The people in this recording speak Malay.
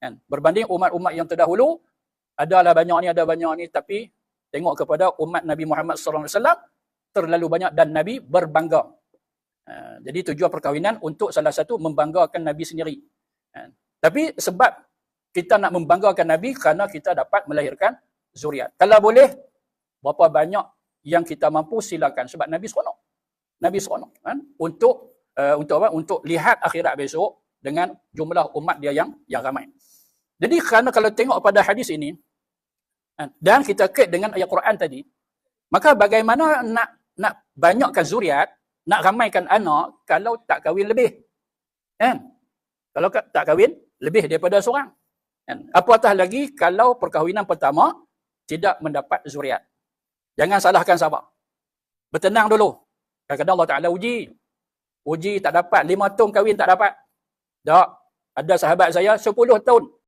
Kan? Berbanding umat-umat yang terdahulu, adalah banyak ni, ada banyak ni, tapi tengok kepada umat Nabi Muhammad SAW, terlalu banyak dan Nabi berbangga. Jadi tujuan perkahwinan untuk salah satu membanggakan Nabi sendiri. Tapi sebab kita nak membanggakan Nabi kerana kita dapat melahirkan zuriat. Kalau boleh, berapa banyak yang kita mampu silakan. Sebab Nabi seronok. Nabi seronok. Kan? Untuk apa? Untuk lihat akhirat besok dengan jumlah umat dia yang ramai. Jadi kerana kalau tengok pada hadis ini, dan kita kait dengan ayat Quran tadi, maka bagaimana nak banyakkan zuriat, nak ramaikan anak kalau tak kahwin lebih? Kan? Kalau tak kahwin lebih daripada seorang. Kan? Apatah lagi kalau perkahwinan pertama tidak mendapat zuriat. Jangan salahkan sahabat. Bertenang dulu. Kadang-kadang Allah Ta'ala uji. Uji tak dapat. 5 tahun kahwin tak dapat. Tak. Ada sahabat saya 10 tahun